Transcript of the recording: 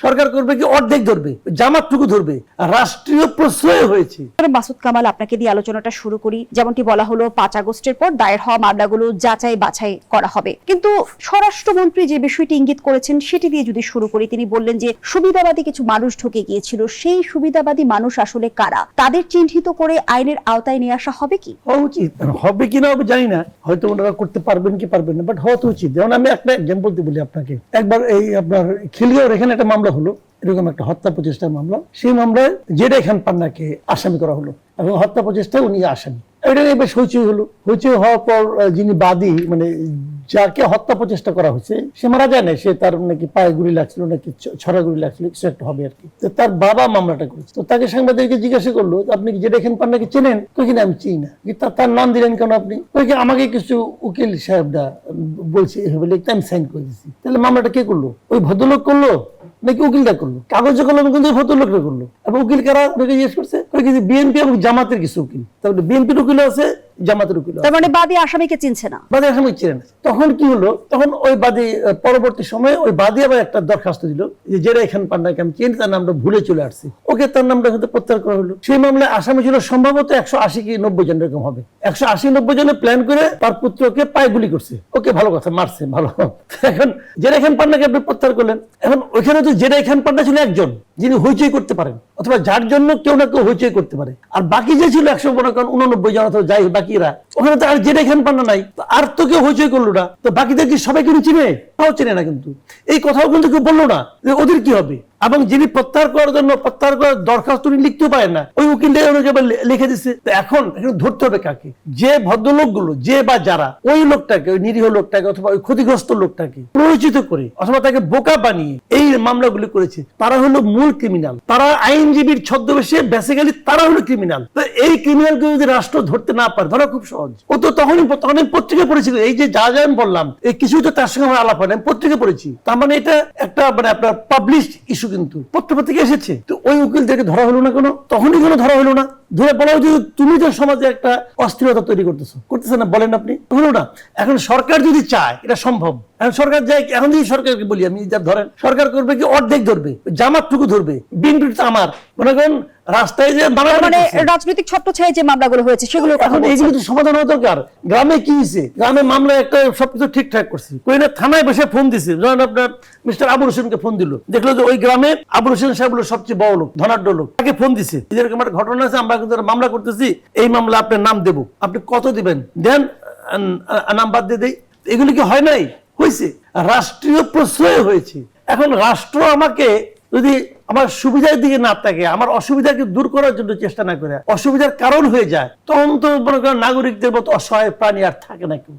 সরকার করবে কি অর্ধেক ধরবে, জামাতটুকু ধরবে, রাষ্ট্রীয় প্রশ্রয় হয়েছে। মাসুদ কামাল, আপনাকে দিয়ে আলোচনাটা শুরু করি। যেমনটি বলা হলো 5 আগস্টের পর দায়ের হওয়া মামলাগুলো যাচাই বাছাই করা হবে, কিন্তু স্বরাষ্ট্রমন্ত্রী যে বিষয়টি ইঙ্গিত করেছেন সেটি দিয়ে যদি শুরু করি, তিনি বললেন যে সুবিধাবাদী কিছু মানুষ ঢুকে গিয়েছিল, সেই সুবিধাবাদী মানুষ আসলে কারা, তাদের চিহ্নিত করে আইনের আওতায় নিয়ে আসা হবে কি? হওয়া উচিত, হবে কিনা হবে জানি না, হয়তো ওনারা করতে পারবেন কি পারবেন না, বাট হওয়া তো উচিত। যেমন আমি একটা এক্সাম্পল দিয়ে বলি আপনাকে, একবার এই আপনার খিলগাঁওয়ের এখানে একটা মামলা হলো, এরকম একটা হত্যা প্রচেষ্টার মামলা। সেই মামলায় জেডা খান পান্নাকে আসামি করা হলো এবং হত্যা প্রচেষ্টায় উনি আসামি। এটা নিয়ে বেশ হইচই হলো। হইচই হওয়ার পর যিনি বাদী, মানে যাকে হত্যা প্রচেষ্টা করা হয়েছে, সে মারা যায় না, সে তার নাকি পায়ে গুলি লাগছিল, নাকি ছড়া গুলি লাগছিল, কিছু একটা হবে আর কি। তো তার বাবা মামলাটা করেছে। তো তাকে সাংবাদিককে জিজ্ঞাসা করলো, আপনি কি জেডা খান পান্নাকে চেনেন? কই কিনা আমি চিনি না। তার নাম দিলেন কেন আপনি? কই কি আমাকে কিছু উকিল সাহেবরা বলছে এভাবে লিখতে, আমি সাইন করে দিচ্ছি। তাহলে মামলাটা কে করলো? ওই ভদ্রলোক করলো নাকি উকিলটা করলো? কাগজে কলমে কিন্তু ভদ্রলোকটা করলো। এবং উকিল কারা জিজ্ঞেস করছে, বিএনপি এবং জামাতের কিছু উকিল। তারপরে বিএনপির উকিল আছে, জামাতের উকিল। তার মানে বাদী আসামিকে চিনছে না, বাদী আসামি চিনে না। তখন কি হলো, তখন ওই বাদী পরবর্তী সময়ে ওই বাদী আবার একটা দরখাস্ত দিল যে জেরা খান পান্নাকে আমি চিনি, তার নামটা ভুলে চলে আসছি, ওকে তার নামটা হয়তো প্রত্যাহার করা হলো। সেই মামলায় আসামি ছিল সম্ভবত 180 কি 90 জন, এরকম হবে। 180-90 জনে প্ল্যান করে তার পুত্রকে পায়ে গুলি করছে। ওকে, ভালো কথা, মারছে, ভালো। এখন জেরা খান পান্নাকে আপনি প্রত্যাহার করলেন। এখন ওইখানে তো জেরা খান পান্না ছিল একজন, যিনি হইচই করতে পারেন, অথবা যার জন্য কেউ না কেউ হইচই করতে পারে। আর বাকি যে ছিল 189 জন অথবা যাই বাকিরা, ওখানে তো আর জেডা খান পান্না নাই, আর তো কেউ হইচই করলো না। তো বাকিদের কি সবাই কিন্তু চিনে? তাও চিনে না। কিন্তু এই কথাও কিন্তু কেউ বললো না যে ওদের কি হবে। এবং যিনি প্রত্যাহার করার জন্য প্রত্যাহার করার দরখাস্ত উনি লিখতেও পারেন না, ওই উকিলটাই ওনাকে লিখে দিচ্ছে। এখন ধরতে হবে কাকে? যে ভদ্রলোকগুলো, যে বা যারা ওই লোকটাকে, ওই নিরীহ লোকটাকে অথবা ওই ক্ষতিগ্রস্ত লোকটাকে পরিচিত করে অথবা তাকে বোকা বানিয়ে এই মামলাগুলি করেছে, তারা হলো মূল ক্রিমিনাল। তারা আইনজীবীর ছদ্মবেশে বেসিক্যালি তারা হলো ক্রিমিনাল। তো এই ক্রিমিনালকে যদি রাষ্ট্র ধরতে না পারে, ধরা খুব সহজ। ও তো তখনই পত্রিকা পড়েছিল, এই যে যা যা আমি বললাম, এই কিছু তো তার সঙ্গে আমার আলাপ হয় না, আমি পত্রিকা পড়েছি। তার মানে এটা একটা মানে আপনার পাবলিশড ইস্যু, কিন্তু পত্রপত্রিকা এসেছে। তো ওই উকিলদেরকে ধরা হলো না কেন? তখনই কেন ধরা হলো না? ধরে বলা হচ্ছে তুমি তো সমাজে একটা অস্থিরতা তৈরি করতেছে না, বলেন আপনি? হলো না। এখন সরকার যদি চায়, এটা সম্ভব। এখন সরকার যায়, এখন যদি সরকারকে বলি আমি, যা ধরেন সরকার করবে কি অর্ধেক ধরবে, জামাতটুকু ধরবে, বিএনপি তো আমার মনে করেন রাস্তায় যে মানে রাজনৈতিক ছত্রছায়ায় যে মামলাগুলো হয়েছে সেগুলো এখন এইগুলো তো সমাধান হওয়া দরকার। গ্রামে কি হয়েছে? গ্রামে মামলা একটা সবকিছু ঠিকঠাক করছে, কই না থানায় বসে ফোন দিছে। যেমন আপনার মিস্টার আবুল হোসেনকে ফোন দিল, দেখলো যে ওই গ্রামে আবুল হোসেন সাহেব হলো সবচেয়ে বড় লোক, ধনাঢ্য লোক, তাকে ফোন দিছে, এরকম একটা ঘটনা আছে, আমরা কিন্তু মামলা করতেছি, এই মামলা আপনার নাম দেবো, আপনি কত দিবেন দেন, নাম্বার দিয়ে দেই। এগুলি কি হয় নাই? হয়েছে। রাষ্ট্রীয় প্রশ্রয় হয়েছে। এখন রাষ্ট্র আমাকে যদি আমার সুবিধার দিকে না থাকে, আমার অসুবিধাকে দূর করার জন্য চেষ্টা না করে অসুবিধার কারণ হয়ে যায়, তখন তো মনে করেন নাগরিকদের মতো অসহায় প্রাণী আর থাকে না কেউ।